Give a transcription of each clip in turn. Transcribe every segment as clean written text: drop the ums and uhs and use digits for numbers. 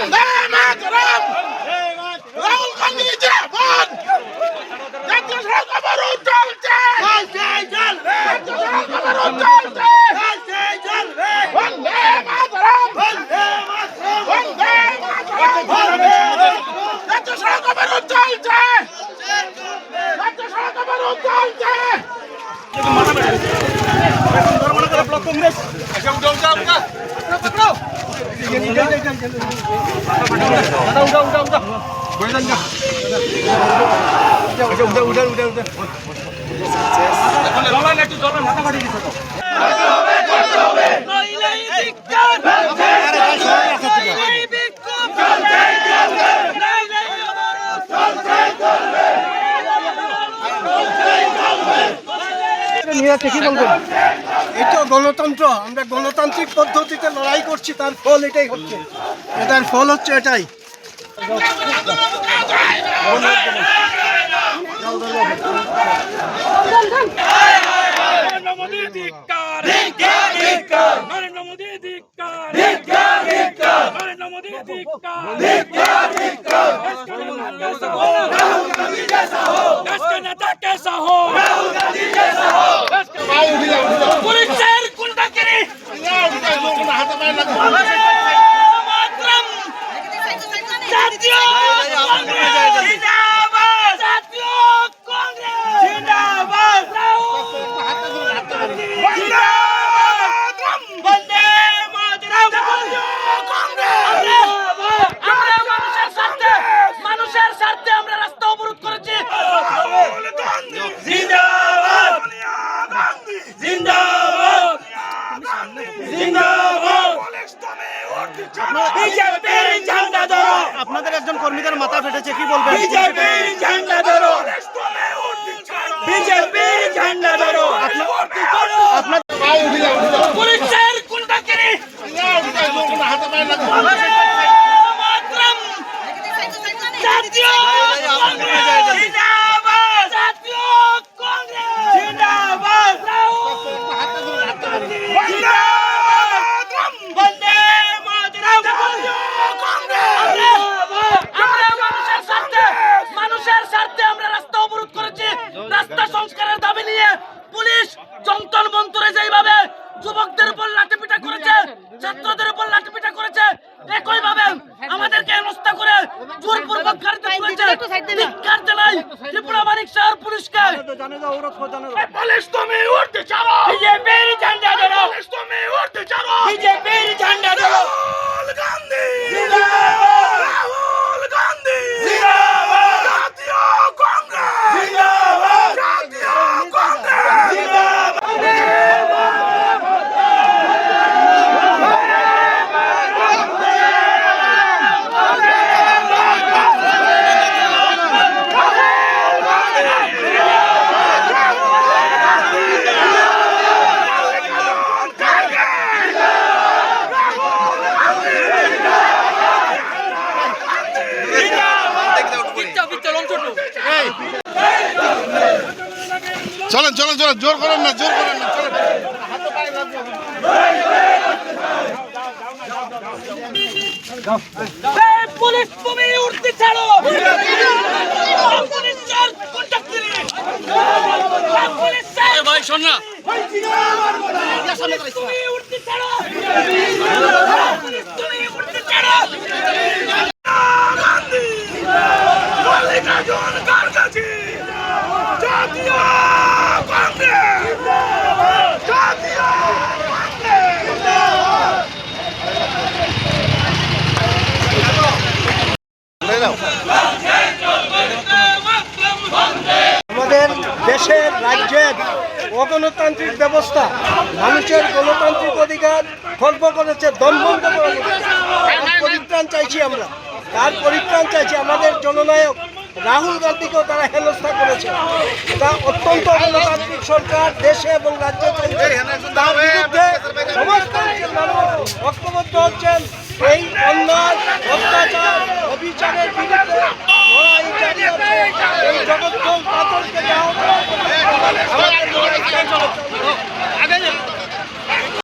বন্দে মাতরম রাহুল গান্ধী জিন্দাবাদ জাতীয় সড়ক অবরোধ চলছে জাতীয় সড়ক অবরোধ চলছে বন্দে মাতরম বন্দে মাতরম জাতীয় সড়ক অবরোধ চলছে জাতীয় সড়ক অবরোধ চলছে কংগ্রেস এই তো গণতন্ত্র, আমরা গণতান্ত্রিক পদ্ধতিতে লড়াই করছি, তার ফল এটাই হচ্ছে, এটার ফল হচ্ছে এটাই। পুলিশের গুন্ডাগিরি জাতীয় কংগ্রেস জিন্দাবাদ জাতীয় কংগ্রেস জিন্দাবাদ বন্দে মাতরম আমরা মানুষের স্বার্থে আমরা রাস্তা অবরোধ করেছি। জিন্দাবাদ জিন্দাবাদ জিন্দাবাদ বিজেপির ঝান্ডা ধরো। আপনাদের একজন কর্মীদের মাথা ফেটেছে, কি বলবেন? বিজেপির ঝান্ডা ধরো, বিজেপির ঝান্ডা ধরো। পুলিশের গুন্ডাগিরি মাতরম জাতীয় কংগ্রেস জিন্দাবাদ জাতীয় কংগ্রেস জিন্দাবাদ বন্দে মাতরম আমরা মানুষের স্বার্থে আমরা রাস্তা অবরোধ করেছি। রাস্তা সংস্কারের দাবি নিয়ে পুলিশ যন্ত্র মন্ত্রে যেইভাবে যুবকদের উপর লাঠিপিটা করেছে, ছাত্রদের উপর লাঠিপিটা করেছে, একইভাবে আমাদেরকে হেনস্থা করে জোরপূর্বক গাড়িতে তুলেছে। ধিক্কার জানাই ত্রিপুরা মানিক শহর পুলিশকে। পুলিশ তুমি উঠতে ছাড়ো, বিজেপির ঝান্ডা ধরো, পুলিশ তুমি উঠতে ছাড়ো, বিজেপির ঝান্ডা ধরো। রাহুল গান্ধী জিন্দাবাদ, রাহুল গান্ধী জিন্দাবাদ, জাতীয় কংগ্রেস জিন্দাবাদ, জাতীয় কংগ্রেস জিন্দাবাদ। চলেন চলেন চলেন, জোর করেন না, জোর করেন না, চলেন। পুলিশ তুমি উঠতে ছাড়ো, পুলিশের গুন্ডাগিরি ভাই শোন না, তুমি উঠতে ছাড়ো, তুমি উঠতে ছাড়ো। গান্ধী মল্লিকার্জুন খাড়গে জাতীয় কংগ্রেস জাতীয় আমাদের দেশের রাজ্যের অগণতান্ত্রিক ব্যবস্থা মানুষের গণতান্ত্রিক অধিকার খর্ব করেছে, দমবন্ধ করে পরিত্রাণ চাইছি আমরা, তার পরিত্রাণ চাইছি। আমাদের জননায়ক রাহুল গান্ধীকেও তারা হেনস্থা করেছে। তা অত্যন্ত গণতান্ত্রিক সরকার দেশে এবং রাজ্যে চলছে, তার বিরুদ্ধে সমস্ত মানুষ ঐক্যবদ্ধ হচ্ছেন। এই অন্যায় অত্যাচার অবিচারের বিরুদ্ধে লড়াই জারি আছে। এই জগৎজল পাথরকে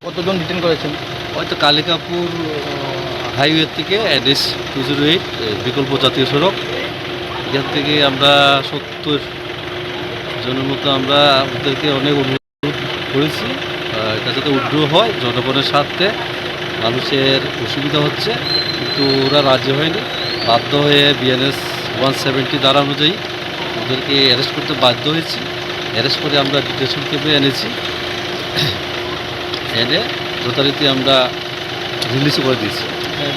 কতজন ডিটেন করেছেন? হয়তো কালিকাপুর হাইওয়ে থেকে NH 208 বিকল্প জাতীয় সড়ক, এখান থেকে আমরা 70 জনের মতো আমরা ওদেরকে অনেক অনুরোধ করেছি এটা যাতে উদ্র হয়, জনগণের স্বার্থে। মানুষের অসুবিধা হচ্ছে কিন্তু ওরা রাজি হয়নি, বাধ্য হয়ে BNS 170 ধারা অনুযায়ী ওদেরকে অ্যারেস্ট করতে বাধ্য হয়েছি। অ্যারেস্ট করে আমরা ডিটেনশন ক্যাম্পে এনেছি, এনে যথারীতি আমরা রিলিজ করে দিয়েছি।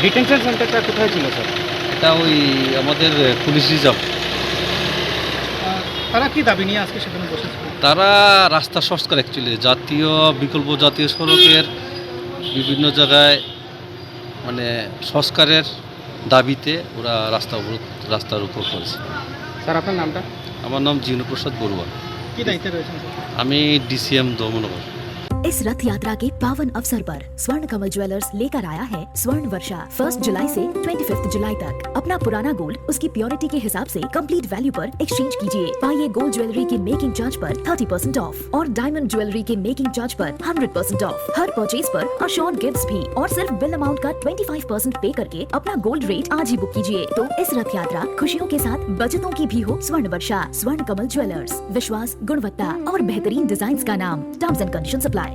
ডিটেনশন সেন্টারটা কোথায় ছিল স্যার? এটা ওই আমাদের পুলিশ রিজার্ভ। তারা কি দাবি নিয়ে আজকে সেখানে বসেছে? তারা রাস্তা সংস্কার, অ্যাকচুয়ালি জাতীয় বিকল্প জাতীয় সড়কের বিভিন্ন জায়গায় মানে সংস্কারের দাবিতে ওরা রাস্তার উপর করেছে। স্যার আপনার নামটা? আমার নাম জিনু প্রসাদ বড়ুয়া, কি দায়িত্বে রয়েছেন স্যার? আমি DCM দমনগর। इस रथ यात्रा के पावन अवसर पर स्वर्ण कमल ज्वेलर्स लेकर आया है स्वर्ण वर्षा 1 जुलाई से 25 जुलाई तक। अपना पुराना गोल्ड उसकी प्योरिटी के हिसाब से कंप्लीट वैल्यू पर एक्सचेंज कीजिए। पाइए गोल्ड ज्वेलरी के मेकिंग चार्ज पर 30% ऑफ और डायमंड ज्वेलरी के मेकिंग चार्ज पर 100% ऑफ। हर परचेज पर अशोर्ड गिफ्ट्स भी और सिर्फ बिल अमाउंट का 25% पे करके अपना गोल्ड रेट आज ही बुक कीजिए। तो इस रथ यात्रा खुशियों के साथ बचतों की भी हो। स्वर्ण वर्षा, स्वर्ण कमल ज्वेलर्स, विश्वास, गुणवत्ता और बेहतरीन डिजाइन का नाम। Terms and conditions apply.